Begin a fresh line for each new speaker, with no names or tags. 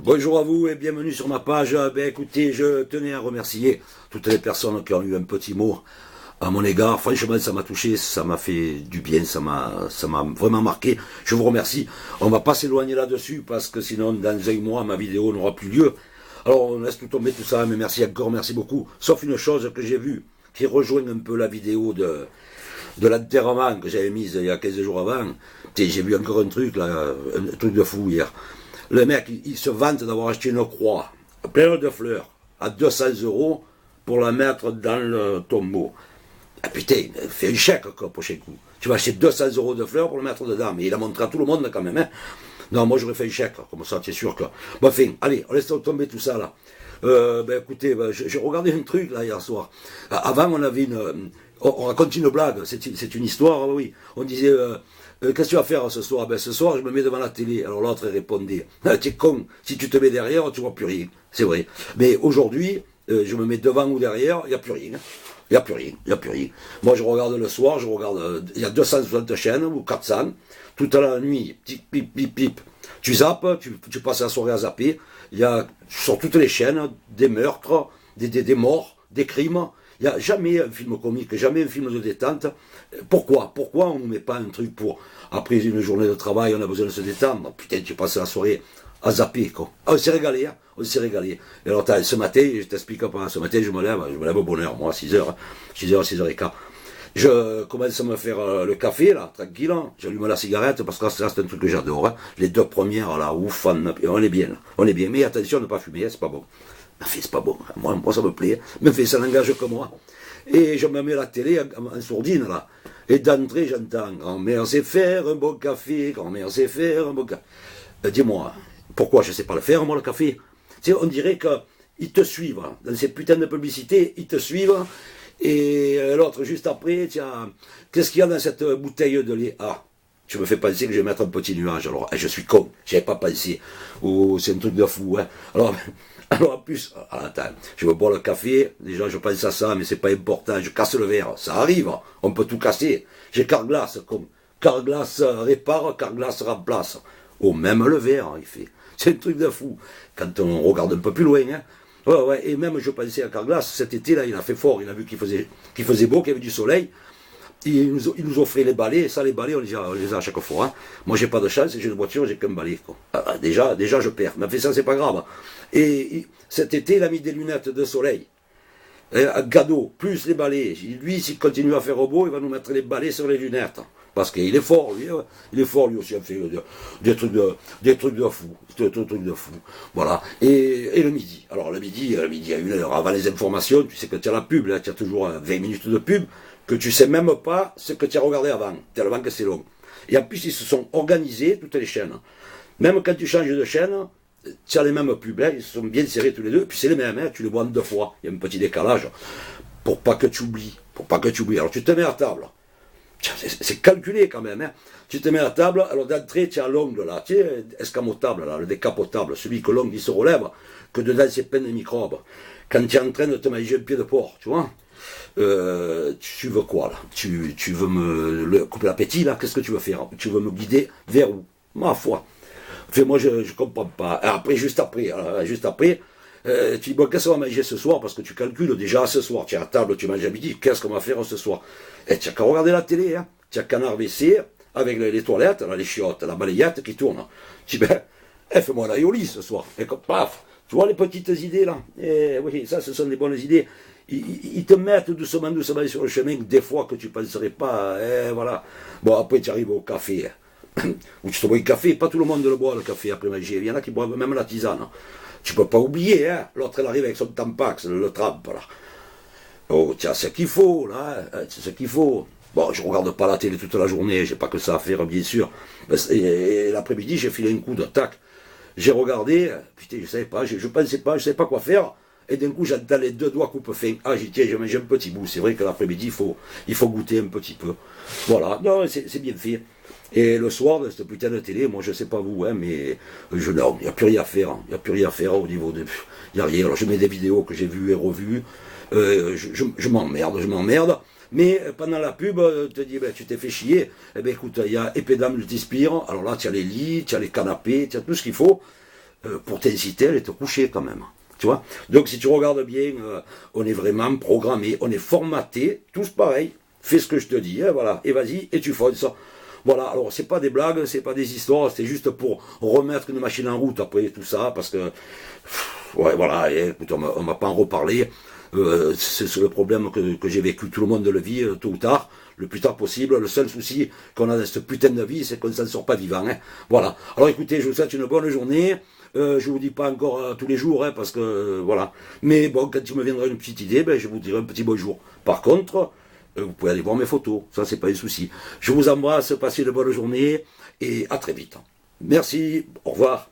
Bonjour à vous et bienvenue sur ma page. Écoutez, je tenais à remercier toutes les personnes qui ont eu un petit mot à mon égard. Franchement, ça m'a touché, ça m'a fait du bien, ça m'a vraiment marqué. Je vous remercie. On va pas s'éloigner là-dessus parce que sinon, dans un mois, ma vidéo n'aura plus lieu. Alors, on laisse tout tomber tout ça, mais merci encore, merci beaucoup. Sauf une chose que j'ai vue, qui rejoint un peu la vidéo de l'enterrement que j'avais mise il y a 15 jours avant. J'ai vu encore un truc, là, un truc de fou hier. Le mec, il se vante d'avoir acheté une croix pleine de fleurs à 200 € pour la mettre dans le tombeau. Ah putain, fais un chèque, quoi, prochain coup. Tu vas acheter 200 € de fleurs pour le mettre dedans. Mais il a montré à tout le monde, quand même. Hein. Non, moi, j'aurais fait un chèque, comme ça, tu es sûr que... Bon, enfin, allez, on laisse tomber tout ça, là. Écoutez, j'ai regardé un truc, là, hier soir. Avant, on avait on raconte une blague, c'est une histoire, oui. On disait... qu'est-ce que tu vas faire ce soir? Ce soir, je me mets devant la télé. Alors l'autre répondait, tu es con, si tu te mets derrière, tu vois plus rien. C'est vrai. Mais aujourd'hui, je me mets devant ou derrière, il n'y a plus rien. Il n'y a plus rien, il n'y a plus rien. Moi, je regarde le soir, il y a 260 chaînes, ou 400, toute la nuit, pip, pip, pip, pip. Tu zappes, tu passes la soirée à zapper, il y a sur toutes les chaînes des meurtres, des morts, des crimes. Il n'y a jamais un film comique, jamais un film de détente. Pourquoi on ne nous met pas un truc pour... Après une journée de travail, on a besoin de se détendre. Putain, tu passes la soirée à zapper, quoi. Ah, on s'est régalé, hein. On s'est régalé. Et alors, ce matin, je t'explique pas, ce matin, je me lève au bonheur, moi, à 6h, hein. 6h, 6h15. Je commence à me faire le café, là, tranquille. Hein. J'allume la cigarette, parce que ça, c'est un truc que j'adore. Hein. Les deux premières, là, ouf, on est bien, là. On est bien. Mais attention, ne pas fumer, hein, c'est pas bon. Enfin, c'est pas bon. Moi, ça me plaît. Mais fait, ça n'engage que moi. Et je me mets la télé en sourdine, là. Et d'entrée, j'entends, grand-mère sait faire un bon café, grand-mère sait faire un bon café. Dis-moi, pourquoi je sais pas le faire, moi, le café? Tu sais, on dirait qu'ils te suivent. Dans ces putains de publicités, ils te suivent. Et l'autre, juste après, tiens, qu'est-ce qu'il y a dans cette bouteille de lait? Ah, tu me fais penser que je vais mettre un petit nuage. Alors, je suis con, j'y avais pas pensé. Oh, c'est un truc de fou, hein. Alors en plus, attends, je veux boire le café, déjà je pense à ça, mais c'est pas important, je casse le verre, ça arrive, on peut tout casser. J'ai Carglass, comme Carglass répare, Carglass remplace. Oh, même le verre, il fait. C'est un truc de fou, quand on regarde un peu plus loin, hein. Ouais, et même je pensais à Carglass, cet été-là, il a fait fort, il a vu qu'il faisait beau, qu'il y avait du soleil. Il nous offrait les balais, et ça, les balais, on les a à chaque fois. Hein. Moi, j'ai pas de chance, j'ai une voiture, j'ai qu'un balai. Déjà, je perds. Mais ça, c'est pas grave. Et cet été, il a mis des lunettes de soleil. Un cadeau, plus les balais. Lui, s'il continue à faire beau, il va nous mettre les balais sur les lunettes. Parce qu'il est fort, lui. Il est fort, lui aussi, il fait des trucs de fou. Des trucs de fou. Voilà. Et le midi. Alors, le midi à 1h, avant les informations, tu sais que tu as la pub, là, tu as toujours 20 minutes de pub, que tu sais même pas ce que tu as regardé avant, tellement que c'est long. Et en plus, ils se sont organisés, toutes les chaînes. Même quand tu changes de chaîne, tu as les mêmes pubs, hein, ils se sont bien serrés tous les deux, puis c'est les mêmes, hein, tu les vois en 2 fois. Il y a un petit décalage, pour pas que tu oublies. Alors tu te mets à table. C'est calculé quand même, hein. Tu te mets à table, alors d'entrée, tu as l'ongle là, tu sais, escamotable, là, le décapotable, celui que l'ongle il se relève, que dedans c'est plein de microbes. Quand tu es en train de te manger un pied de porc, tu vois. Tu veux quoi là? Tu veux me couper l'appétit là? Qu'est-ce que tu veux faire? Tu veux me guider vers où? Ma foi. Enfin, moi je comprends pas. Après, juste après, tu dis bon, qu'est-ce qu'on va manger ce soir? Parce que tu calcules déjà ce soir, tu es à table, tu manges à midi, qu'est-ce qu'on va faire ce soir? Et tu n'as qu'à regarder la télé, hein. Tu as Canard WC avec les toilettes, là, les chiottes, la balayette qui tourne. Tu dis fais-moi la yoli ce soir. Et comme paf, tu vois les petites idées là? Et oui, ça ce sont des bonnes idées. Ils te mettent doucement sur le chemin, des fois que tu ne penserais pas, et voilà. Bon, après tu arrives au café, où tu te bois le café, pas tout le monde le boit le café après manger, il y en a qui boivent même la tisane. Tu peux pas oublier, hein, l'autre elle arrive avec son tampax, le trempe là. Oh, tiens, c'est ce qu'il faut, là, c'est ce qu'il faut. Bon, je regarde pas la télé toute la journée, j'ai pas que ça à faire, bien sûr. Et l'après-midi, j'ai filé un coup de tac. J'ai regardé, putain, je savais pas, je pensais pas, je savais pas quoi faire. Et d'un coup, j'entends les 2 doigts coupe-fin. Ah, j'ai dit, tiens, je mange un petit bout. C'est vrai que l'après-midi, il faut goûter un petit peu. Voilà, non, c'est bien fait. Et le soir, de cette putain de télé, moi, je sais pas vous, hein, mais non, il n'y a plus rien à faire. Il n'y a plus rien à faire au niveau de... Il n'y a rien. Alors, je mets des vidéos que j'ai vues et revues. Je m'emmerde. Mais pendant la pub, te dis, ben, tu t'es fait chier. Eh ben, écoute, il y a Épédame Multispire. Alors là, tu as les lits, tu as les canapés, tu as tout ce qu'il faut. pour t'inciter à aller te coucher quand même. Tu vois? Donc si tu regardes bien, on est vraiment programmé, on est formaté, tous pareil. Fais ce que je te dis, hein, voilà, et vas-y, et tu fonces. Voilà, alors c'est pas des blagues, c'est pas des histoires, c'est juste pour remettre une machine en route après tout ça, parce que, ouais, voilà, et, écoute, on m'a pas en reparlé. C'est le problème que j'ai vécu, tout le monde le vit tôt ou tard, le plus tard possible. Le seul souci qu'on a dans cette putain de vie, c'est qu'on ne s'en sort pas vivant. Hein. Voilà. Alors écoutez, je vous souhaite une bonne journée. Je vous dis pas encore tous les jours, hein, parce que voilà. Mais bon, quand il me viendra une petite idée, ben, je vous dirai un petit bonjour. Par contre, vous pouvez aller voir mes photos, ça c'est pas un souci. Je vous embrasse, passez de bonnes journées et à très vite. Merci, au revoir.